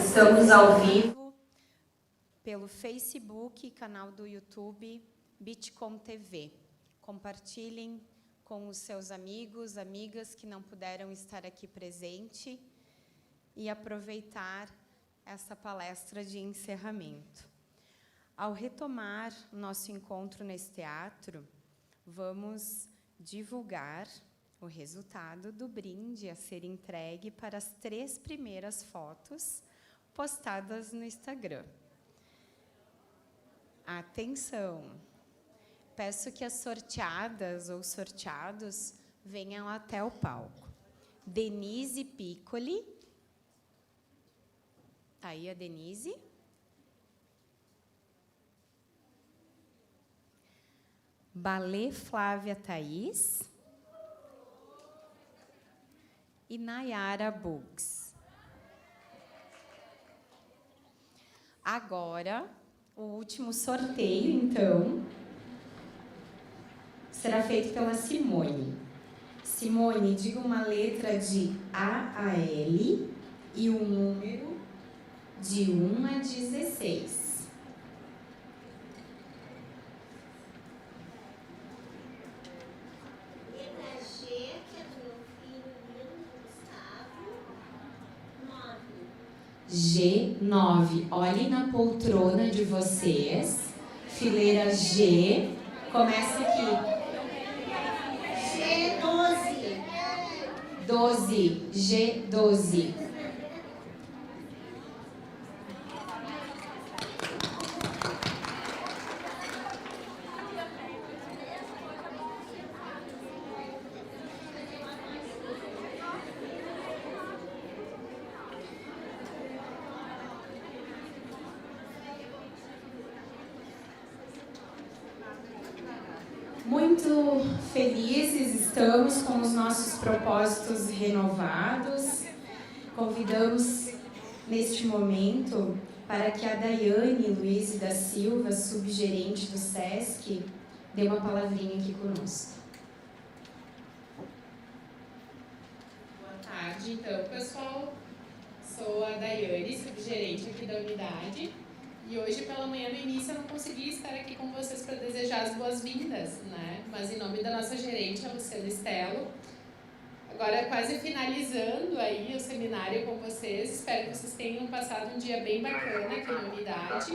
Estamos ao vivo pelo Facebook, canal do YouTube, Bitcom TV. Compartilhem com os seus amigos, amigas que não puderam estar aqui presente e aproveitar essa palestra de encerramento. Ao retomar nosso encontro nesse teatro, vamos divulgar o resultado do brinde a ser entregue para as 3 primeiras fotos postadas no Instagram. Atenção! Peço que as sorteadas ou sorteados venham até o palco. Denise Piccoli. Tá aí a Denise. Balê Flávia Thaís. E Nayara Bugs. Agora, o último sorteio, então, será feito pela Simone. Simone, diga uma letra de A a L e um número de 1 a 16. G9. Olhem na poltrona de vocês. Fileira G. Começa aqui. G12. 12. G12. Muito felizes estamos com os nossos propósitos renovados. Convidamos, neste momento, para que a Daiane Luiz da Silva, subgerente do SESC, dê uma palavrinha aqui conosco. Boa tarde, então, pessoal. Sou a Daiane, subgerente aqui da unidade. E hoje, pela manhã, no início, eu não consegui estar aqui com vocês para desejar as boas-vindas, né? Mas em nome da nossa gerente, a Luciana Estelo, agora quase finalizando aí o seminário com vocês, espero que vocês tenham passado um dia bem bacana aqui na unidade,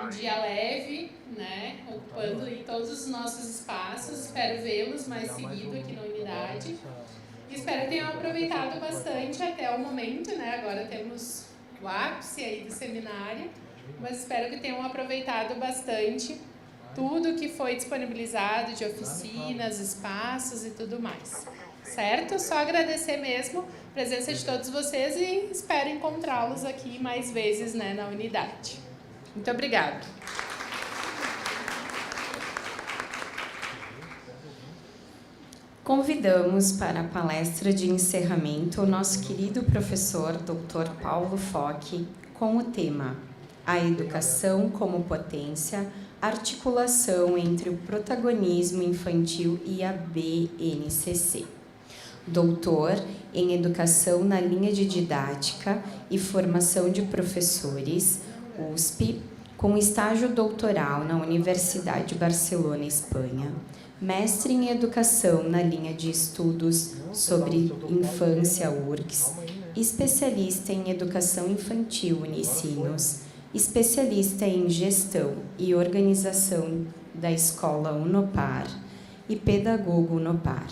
um dia leve, né? Ocupando aí todos os nossos espaços, espero vê-los mais seguido aqui na unidade. E espero que tenham aproveitado bastante até o momento, né? Agora temos o ápice aí do seminário. Mas espero que tenham aproveitado bastante tudo que foi disponibilizado de oficinas, espaços e tudo mais. Certo? Só agradecer mesmo a presença de todos vocês e espero encontrá-los aqui mais vezes, né, na unidade. Muito obrigada. Convidamos para a palestra de encerramento o nosso querido professor Dr. Paulo Foch com o tema A Educação como Potência, articulação entre o protagonismo infantil e a BNCC. Doutor em Educação na linha de Didática e Formação de Professores, USP, com estágio doutoral na Universidade de Barcelona, Espanha. Mestre em Educação na linha de Estudos sobre Infância, URGS. Especialista em Educação Infantil, Unicinos. Especialista em Gestão e Organização da Escola Unopar e Pedagogo Unopar.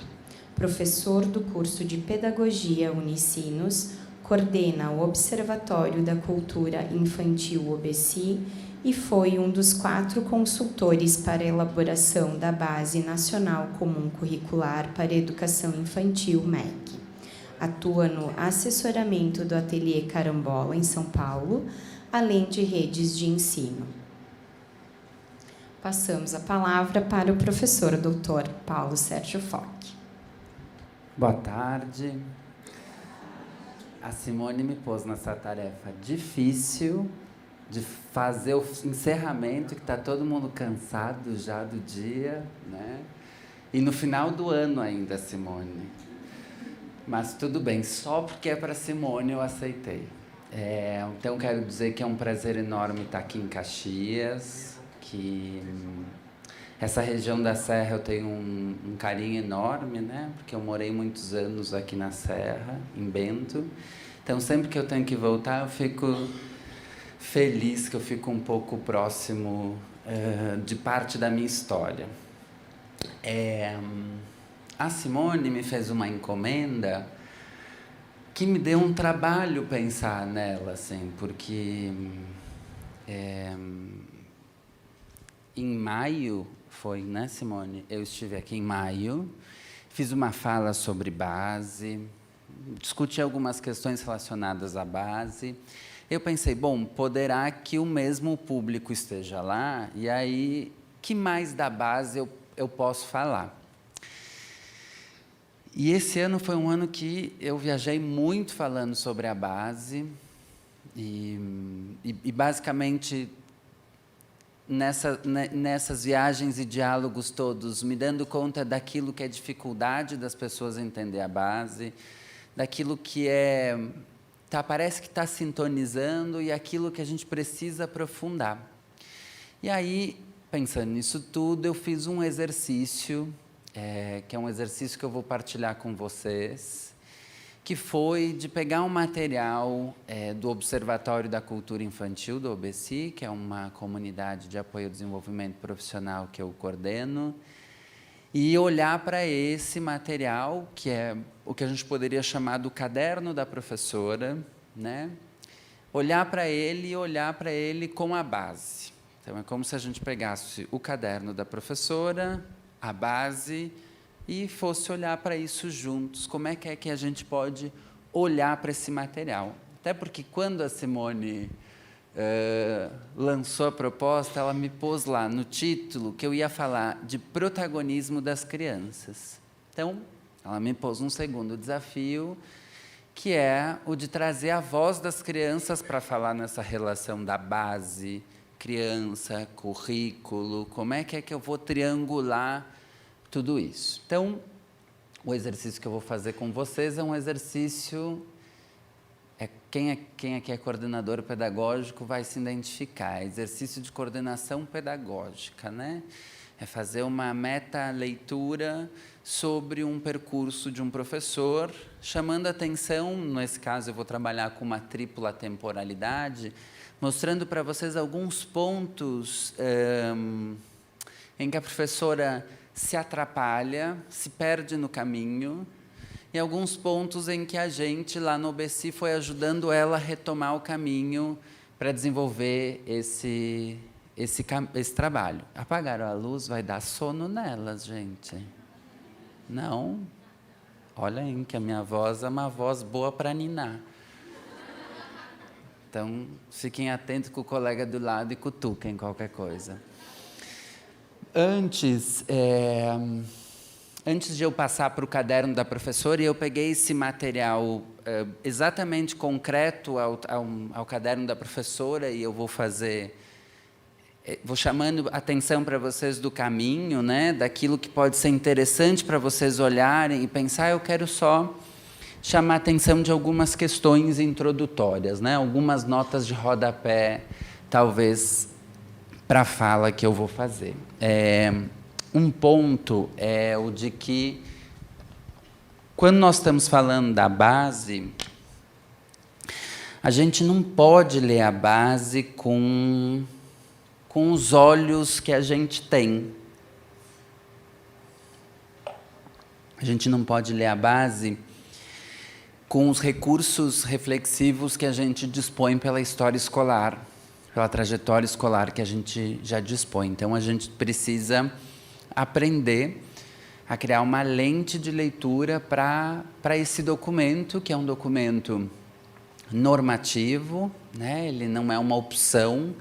Professor do curso de Pedagogia Unicinos, coordena o Observatório da Cultura Infantil OBCI e foi um dos 4 consultores para a elaboração da Base Nacional Comum Curricular para a Educação Infantil, MEC. Atua no assessoramento do Ateliê Carambola, em São Paulo, além de redes de ensino. Passamos a palavra para o professor Dr. Paulo Sérgio Foch. Boa tarde. A Simone me pôs nessa tarefa difícil de fazer o encerramento, que está todo mundo cansado já do dia, né? E no final do ano ainda, Simone. Mas tudo bem, só porque é para Simone eu aceitei. Então, quero dizer que é um prazer enorme estar aqui em Caxias, que essa região da Serra eu tenho um carinho enorme, né? Porque eu morei muitos anos aqui na Serra, em Bento. Então, sempre que eu tenho que voltar, eu fico feliz que eu fico um pouco próximo de parte da minha história. A Simone me fez uma encomenda que me deu um trabalho pensar nela, assim, porque em maio foi, né, Simone? Eu estive aqui em maio, fiz uma fala sobre base, discuti algumas questões relacionadas à base. Eu pensei, bom, poderá que o mesmo público esteja lá, e aí, que mais da base eu posso falar? E esse ano foi um ano que eu viajei muito falando sobre a base, e basicamente, nessas viagens e diálogos todos, me dando conta daquilo que é dificuldade das pessoas entender a base, daquilo que parece que está sintonizando e aquilo que a gente precisa aprofundar. E aí, pensando nisso tudo, eu fiz um exercício, que é um exercício que eu vou partilhar com vocês, que foi de pegar um material do Observatório da Cultura Infantil, do OBC, que é uma comunidade de apoio ao desenvolvimento profissional que eu coordeno, e olhar para esse material, que é o que a gente poderia chamar do caderno da professora, né? Olhar para ele e olhar para ele com a base. Então, é como se a gente pegasse o caderno da professora, a base, e fosse olhar para isso juntos. Como é que a gente pode olhar para esse material? Até porque, quando a Simone lançou a proposta, ela me pôs lá no título que eu ia falar de protagonismo das crianças. Então, ela me pôs um segundo desafio, que é o de trazer a voz das crianças para falar nessa relação da base, criança, currículo, como é que eu vou triangular tudo isso. Então, o exercício que eu vou fazer com vocês é um exercício... Quem aqui é coordenador pedagógico vai se identificar. É exercício de coordenação pedagógica, né? É fazer uma meta-leitura sobre um percurso de um professor, chamando a atenção, nesse caso eu vou trabalhar com uma tripla temporalidade, mostrando para vocês alguns pontos em que a professora se atrapalha, se perde no caminho, e alguns pontos em que a gente, lá no OBC, foi ajudando ela a retomar o caminho para desenvolver esse trabalho. Apagaram a luz, vai dar sono nelas, gente. Não? Olha aí, que a minha voz é uma voz boa para ninar. Então, fiquem atentos com o colega do lado e cutuquem qualquer coisa. Antes de eu passar para o caderno da professora, eu peguei esse material exatamente concreto ao caderno da professora, e eu vou chamando a atenção para vocês do caminho, né, daquilo que pode ser interessante para vocês olharem e pensar. Eu quero só chamar a atenção de algumas questões introdutórias, né, algumas notas de rodapé, talvez, para a fala que eu vou fazer. Um ponto é o de que, quando nós estamos falando da base, a gente não pode ler a base com os olhos que a gente tem. A gente não pode ler a base com os recursos reflexivos que a gente dispõe pela história escolar, pela trajetória escolar que a gente já dispõe. Então, a gente precisa aprender a criar uma lente de leitura para esse documento, que é um documento normativo, né? Ele não é uma opção,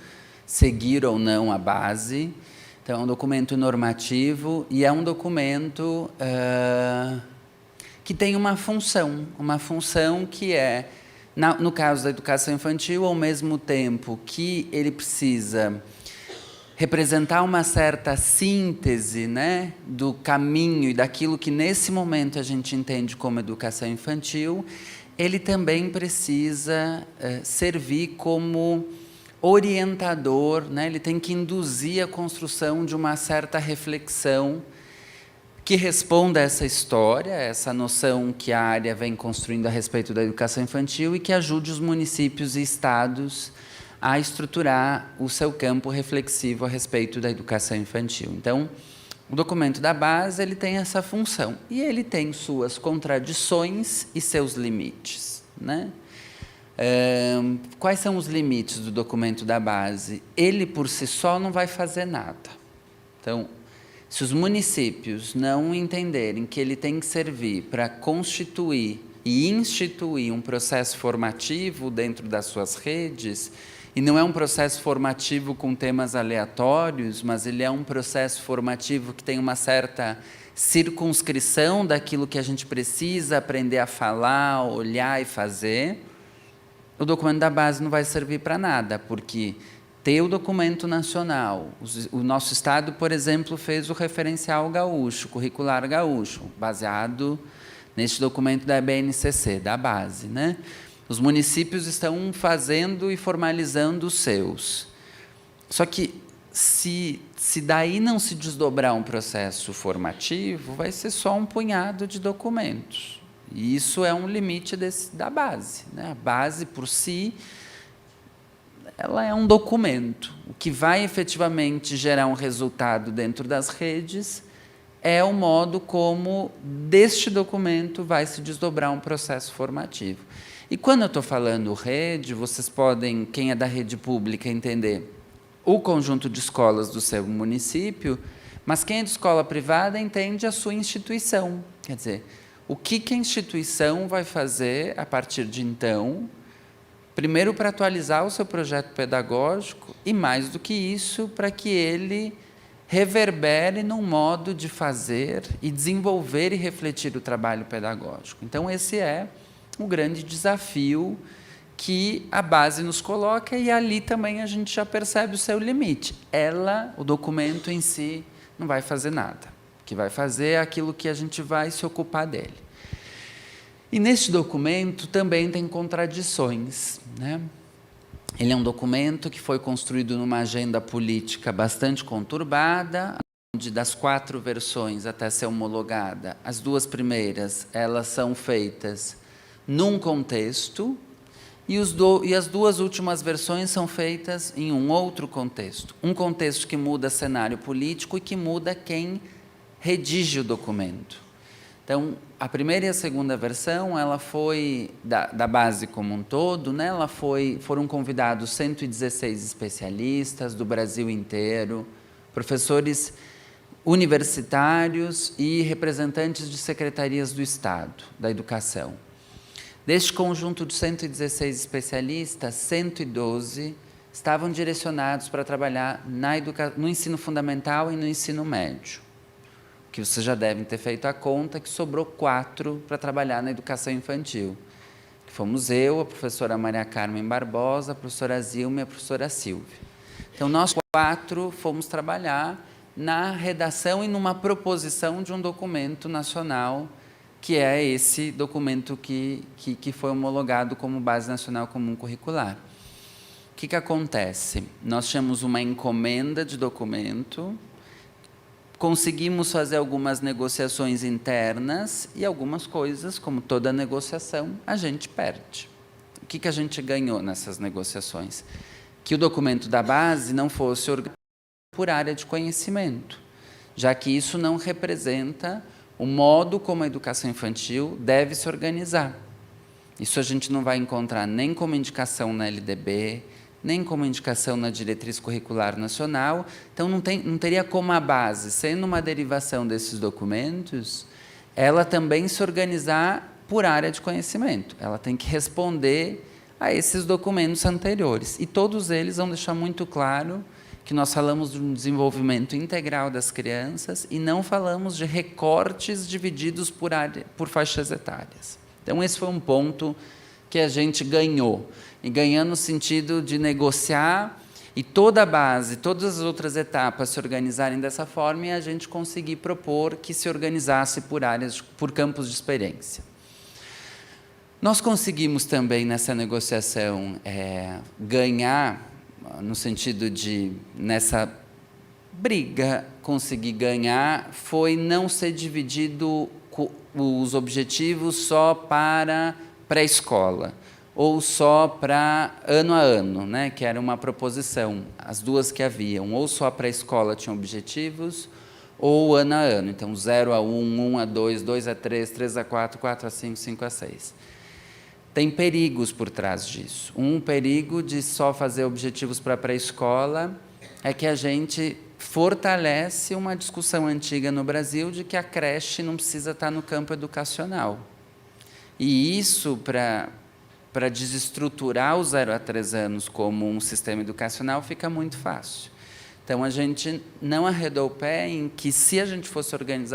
seguir ou não a base. Então, é um documento normativo e é um documento que tem uma função que é, no caso da educação infantil, ao mesmo tempo que ele precisa representar uma certa síntese, né, do caminho e daquilo que, nesse momento, a gente entende como educação infantil, ele também precisa servir como orientador, né? Ele tem que induzir a construção de uma certa reflexão que responda a essa história, essa noção que a área vem construindo a respeito da educação infantil e que ajude os municípios e estados a estruturar o seu campo reflexivo a respeito da educação infantil. Então, o documento da base ele tem essa função e ele tem suas contradições e seus limites, né? Quais são os limites do documento da base? Ele, por si só, não vai fazer nada. Então, se os municípios não entenderem que ele tem que servir para constituir e instituir um processo formativo dentro das suas redes, e não é um processo formativo com temas aleatórios, mas ele é um processo formativo que tem uma certa circunscrição daquilo que a gente precisa aprender a falar, olhar e fazer, o documento da base não vai servir para nada, porque ter o documento nacional. O nosso estado, por exemplo, fez o referencial gaúcho, curricular gaúcho, baseado neste documento da BNCC, da base, né? Os municípios estão fazendo e formalizando os seus. Só que, se daí não se desdobrar um processo formativo, vai ser só um punhado de documentos. E isso é um limite da base, né? A base, por si, ela é um documento. O que vai efetivamente gerar um resultado dentro das redes é o modo como deste documento vai se desdobrar um processo formativo. E quando eu estou falando rede, vocês podem, quem é da rede pública, entender o conjunto de escolas do seu município, mas quem é de escola privada entende a sua instituição. Quer dizer, o que a instituição vai fazer a partir de então, primeiro para atualizar o seu projeto pedagógico e, mais do que isso, para que ele reverbere num modo de fazer e desenvolver e refletir o trabalho pedagógico. Então, esse é o grande desafio que a base nos coloca e ali também a gente já percebe o seu limite. O documento em si, não vai fazer nada. O que vai fazer é aquilo que a gente vai se ocupar dele. E neste documento também tem contradições, né? Ele é um documento que foi construído numa agenda política bastante conturbada, onde das 4 versões até ser homologada, as 2 primeiras elas são feitas num contexto e as 2 últimas versões são feitas em um outro contexto. Um contexto que muda cenário político e que muda quem redige o documento. Então, a primeira e a segunda versão, ela foi, da base como um todo, né, foram convidados 116 especialistas do Brasil inteiro, professores universitários e representantes de secretarias do Estado, da educação. Deste conjunto de 116 especialistas, 112 estavam direcionados para trabalhar no ensino fundamental e no ensino médio, que vocês já devem ter feito a conta, que sobrou 4 para trabalhar na educação infantil. Que fomos eu, a professora Maria Carmen Barbosa, a professora Zilma e a professora Silvia. Então, nós 4 fomos trabalhar na redação e numa proposição de um documento nacional, que é esse documento que foi homologado como Base Nacional Comum Curricular. O que acontece? Nós tínhamos uma encomenda de documento, conseguimos fazer algumas negociações internas e algumas coisas, como toda negociação, a gente perde. O que a gente ganhou nessas negociações? Que o documento da base não fosse organizado por área de conhecimento, já que isso não representa o modo como a educação infantil deve se organizar. Isso a gente não vai encontrar nem como indicação na LDB, nem como indicação na Diretriz Curricular Nacional. Então, não teria como a base, sendo uma derivação desses documentos, ela também se organizar por área de conhecimento. Ela tem que responder a esses documentos anteriores. E todos eles vão deixar muito claro que nós falamos de um desenvolvimento integral das crianças e não falamos de recortes divididos por faixas etárias. Então, esse foi um ponto que a gente ganhou. E ganhando no sentido de negociar e toda a base, todas as outras etapas se organizarem dessa forma e a gente conseguir propor que se organizasse por campos de experiência. Nós conseguimos também, nessa negociação, ganhar, no sentido de, nessa briga, conseguir ganhar, foi não ser dividido os objetivos só para pré-escola, ou só para ano a ano, né, que era uma proposição, as duas que haviam, ou só a pré-escola tinha objetivos, ou ano a ano, então 0 a 1, 1 a 2, 2 a 3, 3 a 4, 4 a 5, 5 a 6. Tem perigos por trás disso. Um perigo de só fazer objetivos para a pré-escola é que a gente fortalece uma discussão antiga no Brasil de que a creche não precisa estar no campo educacional. E isso, para desestruturar os 0 a 3 anos como um sistema educacional, fica muito fácil. Então, a gente não arredou o pé em que, se a gente fosse organizar